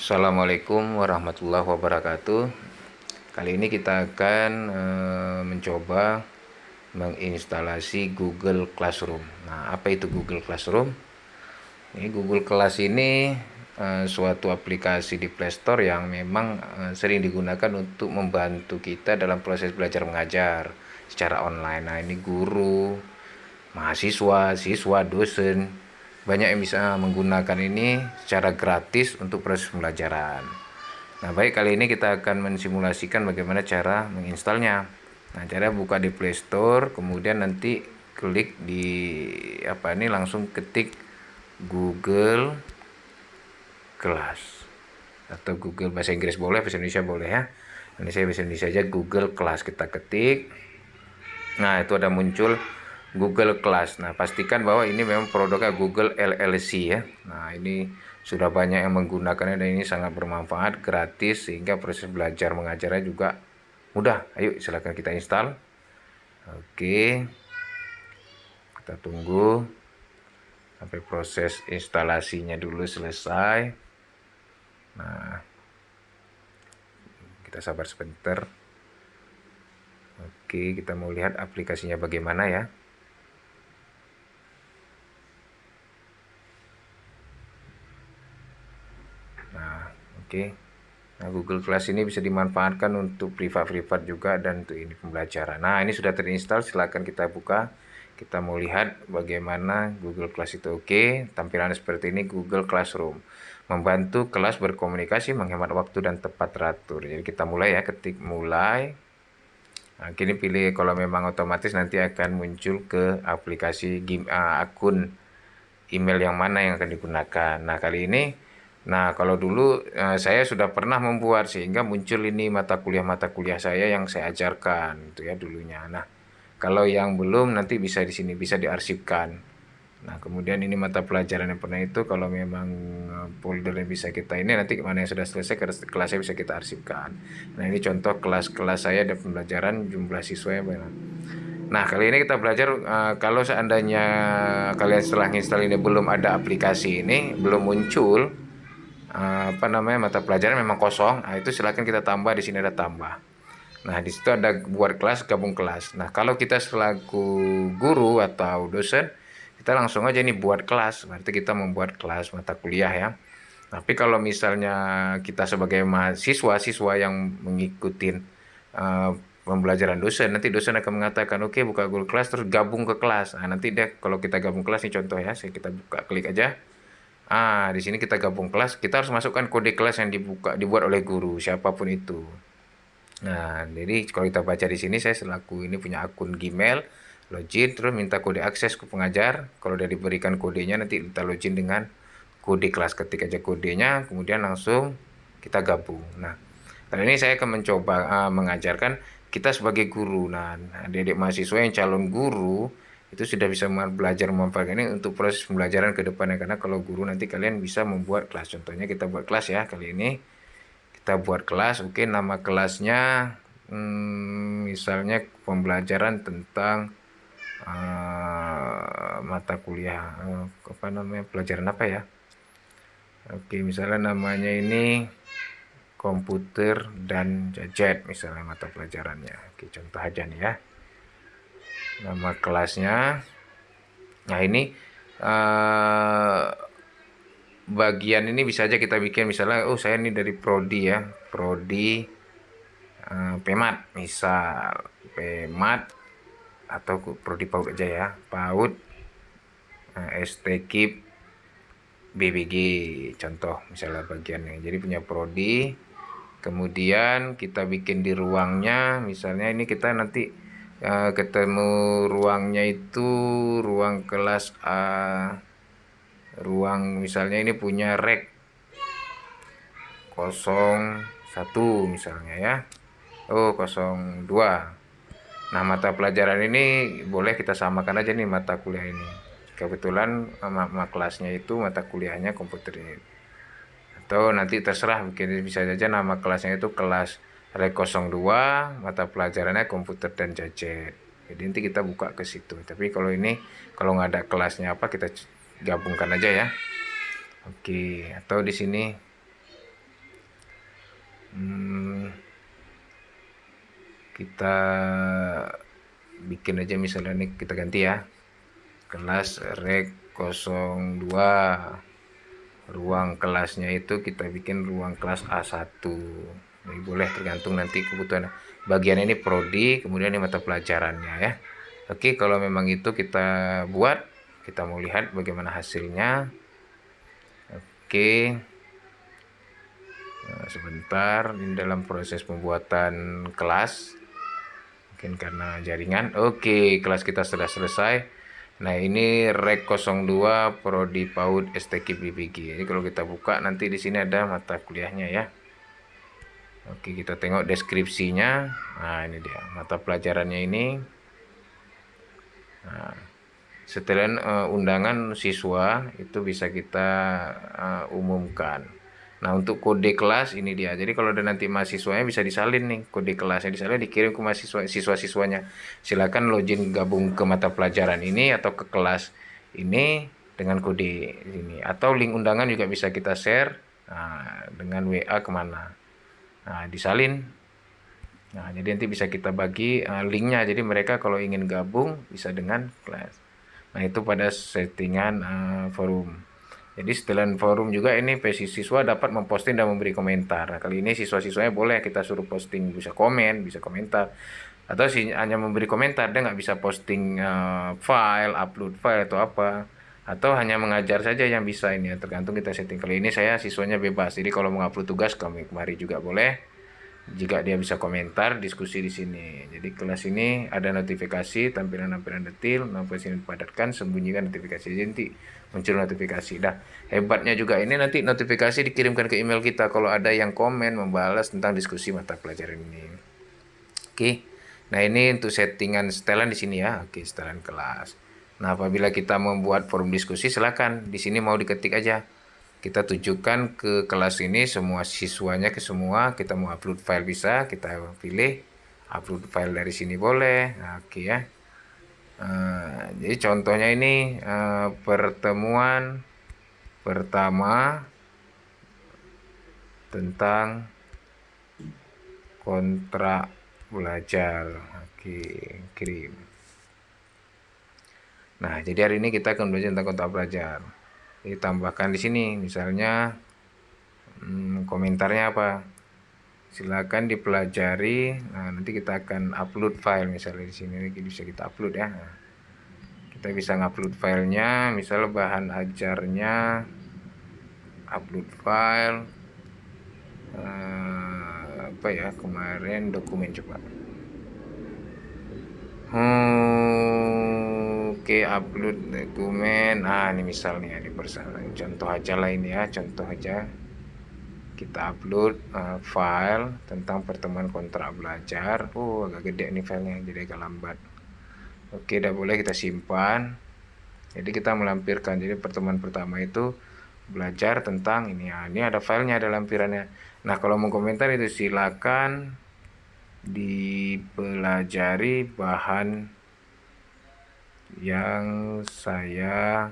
Assalamualaikum warahmatullahi wabarakatuh. Kali ini kita akan mencoba menginstalasi Google Classroom. Nah, apa itu Google Classroom? Ini Google Class ini suatu aplikasi di Play Store yang memang sering digunakan untuk membantu kita dalam proses belajar mengajar secara online. Nah, ini guru, mahasiswa, siswa, dosen, banyak yang bisa menggunakan ini secara gratis untuk proses pembelajaran. Nah, baik, kali ini kita akan mensimulasikan bagaimana cara menginstalnya. Nah, cara buka di Play Store, kemudian nanti klik di langsung ketik Google Class atau Google bahasa Inggris boleh, bahasa Indonesia boleh ya. Ini saya bahasa Indonesia aja, Google Class kita ketik. Nah, itu ada muncul Google Class. Nah, pastikan bahwa ini memang produknya Google LLC ya. Nah, ini sudah banyak yang menggunakannya dan ini sangat bermanfaat, gratis, sehingga proses belajar mengajarnya juga mudah. Ayo, silakan kita install. Oke, kita tunggu sampai proses instalasinya dulu selesai. Nah, kita sabar sebentar. Oke, kita mau lihat aplikasinya bagaimana ya. Nah, oke. Nah, Google Class ini bisa dimanfaatkan untuk privat-privat juga dan untuk ini pembelajaran. Nah, ini sudah terinstall, silakan kita buka. Kita mau lihat bagaimana Google Class itu. Oke, tampilannya seperti ini, Google Classroom. Membantu kelas berkomunikasi, menghemat waktu dan tepat teratur. Jadi kita mulai ya, ketik mulai. Nah, kini pilih, kalau memang otomatis nanti akan muncul ke aplikasi akun email yang mana yang akan digunakan. Nah, kali ini, kalau dulu saya sudah pernah membuat sehingga muncul ini mata kuliah saya yang saya ajarkan itu ya dulunya. Nah, kalau yang belum nanti bisa di sini bisa diarsipkan. Nah, kemudian ini mata pelajaran yang pernah itu kalau memang foldernya bisa kita ini nanti mana yang sudah selesai kelasnya bisa kita arsipkan. Nah, ini contoh kelas-kelas saya dan pembelajaran jumlah siswa yang banyak. Nah, kali ini kita belajar kalau seandainya kalian setelah install ini belum ada aplikasi ini, belum muncul mata pelajaran memang kosong. Nah, itu silakan kita tambah, di sini ada tambah. Nah, di situ ada buat kelas, gabung kelas. Nah, kalau kita selaku guru atau dosen, kita langsung aja nih buat kelas. Berarti kita membuat kelas mata kuliah ya. Tapi kalau misalnya kita sebagai mahasiswa, siswa yang mengikuti pembelajaran dosen, nanti dosen akan mengatakan, oke, buka Google Class, terus gabung ke kelas. Nah, nanti deh kalau kita gabung kelas, ini contoh ya, kita buka, klik aja. Di sini kita gabung kelas, kita harus masukkan kode kelas yang dibuat oleh guru, siapapun itu. Nah, jadi kalau kita baca di sini, saya selaku ini punya akun Gmail, login, terus minta kode akses ke pengajar. Kalau udah diberikan kodenya, nanti kita login dengan kode kelas, ketik aja kodenya, kemudian langsung kita gabung. Nah, kali ini saya akan mencoba mengajarkan kita sebagai guru. Nah, adik-adik mahasiswa yang calon guru itu sudah bisa belajar memanfaatkan ini untuk proses pembelajaran ke depannya. Karena kalau guru nanti kalian bisa membuat kelas. Contohnya kita buat kelas ya kali ini. Kita buat kelas, oke, nama kelasnya misalnya pembelajaran tentang mata kuliah pelajaran apa ya. Oke, misalnya namanya ini komputer dan gadget misalnya mata pelajarannya. Oke, contoh aja nih ya. Nama kelasnya. Nah, ini bagian ini bisa aja kita bikin misalnya, oh saya ini dari prodi ya, prodi PMAT, misal PMAT atau prodi PAUD aja ya, PAUD STKIP BBG contoh misalnya bagiannya. Jadi punya prodi, kemudian kita bikin di ruangnya, misalnya ini kita nanti ketemu ruangnya itu ruang kelas ruang misalnya ini punya rek 01 misalnya ya, 02. Nah, mata pelajaran ini boleh kita samakan aja nih mata kuliah ini. Kebetulan kelasnya itu mata kuliahnya komputer ini. Atau nanti terserah, mungkin bisa saja nama kelasnya itu kelas rek 02, mata pelajarannya komputer dan gadget. Jadi nanti kita buka ke situ. Tapi kalau ini kalau nggak ada kelasnya apa, kita gabungkan aja ya. Oke, atau di sini kita bikin aja misalnya nih, kita ganti ya, kelas rek 02, ruang kelasnya itu kita bikin ruang kelas A1. Jadi boleh tergantung nanti kebutuhan. Bagian ini prodi, kemudian ini mata pelajarannya ya. Oke, kalau memang itu kita buat, kita mau lihat bagaimana hasilnya. Oke. Nah, sebentar, ini dalam proses pembuatan kelas. Mungkin karena jaringan. Oke, kelas kita sudah selesai. Nah, ini rek 02 prodi PAUD STQ BPG. Jadi kalau kita buka nanti di sini ada mata kuliahnya ya. Oke, kita tengok deskripsinya. Nah, ini dia mata pelajarannya ini. Nah, setelan undangan siswa itu bisa kita umumkan. Nah, untuk kode kelas ini dia. Jadi kalau ada nanti mahasiswanya bisa disalin nih, kode kelasnya disalin dikirim ke siswa-siswanya. Silakan login gabung ke mata pelajaran ini atau ke kelas ini dengan kode ini. Atau link undangan juga bisa kita share dengan WA kemana. Nah, disalin. Nah, jadi nanti bisa kita bagi linknya. Jadi mereka kalau ingin gabung bisa dengan kelas. Nah, itu pada settingan forum. Jadi setelah forum juga ini siswa dapat memposting dan memberi komentar. Nah, kali ini siswa-siswanya boleh kita suruh posting, bisa komen, bisa komentar. Atau hanya memberi komentar, dia nggak bisa posting file, upload file atau apa. Atau hanya mengajar saja yang bisa ini ya, tergantung kita setting. Kali ini saya siswanya bebas. Jadi kalau mau upload tugas kemari juga boleh. Jika dia bisa komentar, diskusi di sini. Jadi kelas ini ada notifikasi, tampilan-tampilan detail, notifikasi dipadatkan, sembunyikan notifikasi. Jadi nanti muncul notifikasi. Dah, hebatnya juga ini nanti notifikasi dikirimkan ke email kita kalau ada yang komen, membalas tentang diskusi mata pelajaran ini. Oke. Nah, ini untuk settingan setelan di sini ya. Oke, setelan kelas. Nah, apabila kita membuat forum diskusi, silakan di sini mau diketik aja. Kita tujukan ke kelas ini semua siswanya, ke semua. Kita mau upload file bisa, kita pilih upload file dari sini boleh. Nah, oke ya. Jadi contohnya ini pertemuan pertama tentang kontrak belajar. Oke, kirim. Nah, jadi hari ini kita akan belajar tentang kontrak belajar. Jadi tambahkan di sini, misalnya komentarnya apa? Silakan dipelajari. Nah, nanti kita akan upload file misalnya di sini bisa kita upload ya. Nah, kita bisa ngupload filenya, misalnya bahan ajarnya, upload file. Apa ya kemarin dokumen coba. Oke, upload dokumen. Ini misalnya di contoh aja lah ini ya, contoh aja. Kita upload file tentang pertemuan kontrak belajar. Agak gede nih filenya, jadi agak lambat. Oke, udah boleh kita simpan. Jadi kita melampirkan. Jadi pertemuan pertama itu belajar tentang ini ya. Ini ada filenya, ada lampirannya. Nah, kalau mau komentar itu silakan dipelajari bahan yang saya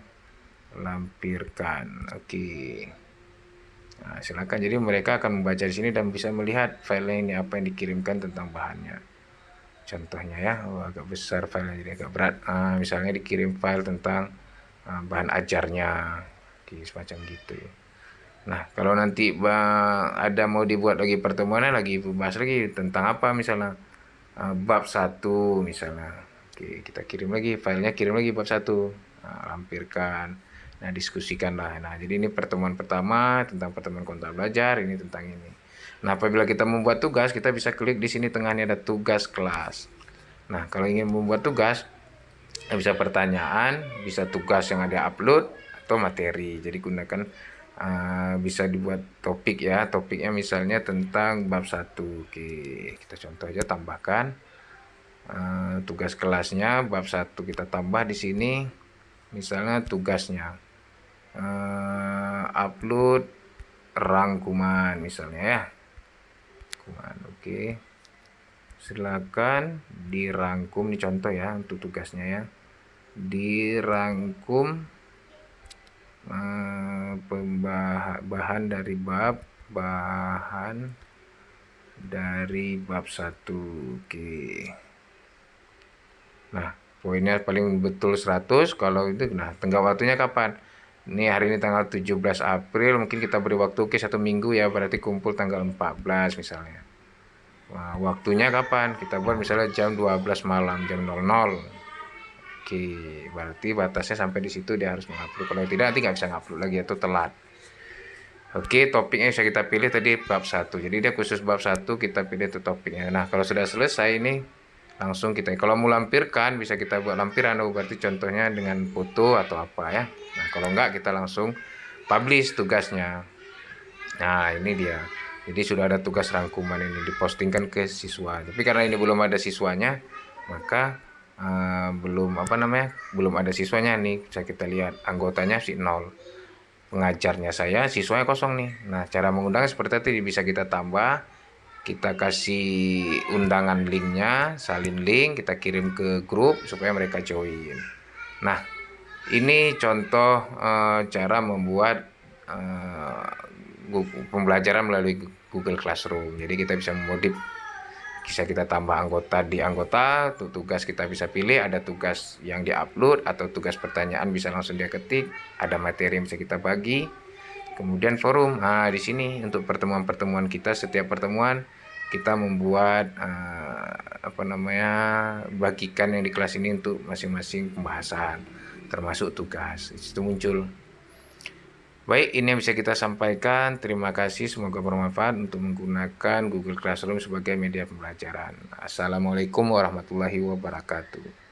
lampirkan. Oke. Nah, silakan. Jadi mereka akan membaca di sini dan bisa melihat filenya ini apa yang dikirimkan tentang bahannya. Contohnya ya, agak besar filenya jadi agak berat. Misalnya dikirim file tentang bahan ajarnya, semacam gitu. Nah, kalau nanti ada mau dibuat lagi pertemuannya lagi bahas lagi tentang apa misalnya bab 1 misalnya. Oke, kita kirim lagi filenya, kirim lagi bab 1. Lampirkan. Nah, diskusikanlah. Nah, jadi ini pertemuan pertama tentang pertemuan kontrak belajar, ini tentang ini. Nah, apabila kita membuat tugas, kita bisa klik di sini tengahnya ada tugas kelas. Nah, kalau ingin membuat tugas, bisa pertanyaan, bisa tugas yang ada upload atau materi. Jadi gunakan bisa dibuat topik ya. Topiknya misalnya tentang bab 1. Oke, kita contoh aja, tambahkan tugas kelasnya bab 1 kita tambah di sini. Misalnya tugasnya upload rangkuman misalnya ya. Oke, silakan dirangkum, ini contoh ya untuk tugasnya ya, dirangkum bahan dari bab, bahan dari bab 1. Oke. Nah, poinnya paling betul 100. Kalau itu, nah, tenggat waktunya kapan? Ini hari ini tanggal 17 April, mungkin kita beri waktu 1 minggu ya, berarti kumpul tanggal 14 misalnya. Nah, waktunya kapan? Kita buat misalnya jam 12 malam, jam 00. Oke, berarti batasnya sampai di situ dia harus mengupload. Kalau tidak nanti nggak bisa ngupload lagi atau telat. Oke, topiknya bisa kita pilih tadi bab 1. Jadi dia khusus bab 1, kita pilih itu topiknya. Nah, kalau sudah selesai ini langsung kita, kalau mau lampirkan bisa kita buat lampiran, berarti contohnya dengan foto atau apa ya. Nah, kalau enggak kita langsung publish tugasnya. Nah, ini dia. Jadi sudah ada tugas rangkuman ini dipostingkan ke siswa. Tapi karena ini belum ada siswanya, maka belum belum ada siswanya nih. Bisa kita lihat anggotanya si 0. Pengajarnya saya, siswanya kosong nih. Nah, cara mengundangnya seperti tadi, bisa kita tambah, kita kasih undangan linknya, salin link, kita kirim ke grup supaya mereka join. Nah, ini contoh cara membuat pembelajaran melalui Google Classroom. Jadi kita bisa memodif, bisa kita tambah anggota di anggota, tugas kita bisa pilih, ada tugas yang diupload atau tugas pertanyaan bisa langsung dia ketik, ada materi yang bisa kita bagi. Kemudian forum. Nah, di sini untuk pertemuan-pertemuan kita, setiap pertemuan kita membuat bagikan yang di kelas ini untuk masing-masing pembahasan, termasuk tugas. Itu muncul. Baik, ini yang bisa kita sampaikan. Terima kasih, semoga bermanfaat untuk menggunakan Google Classroom sebagai media pembelajaran. Assalamualaikum warahmatullahi wabarakatuh.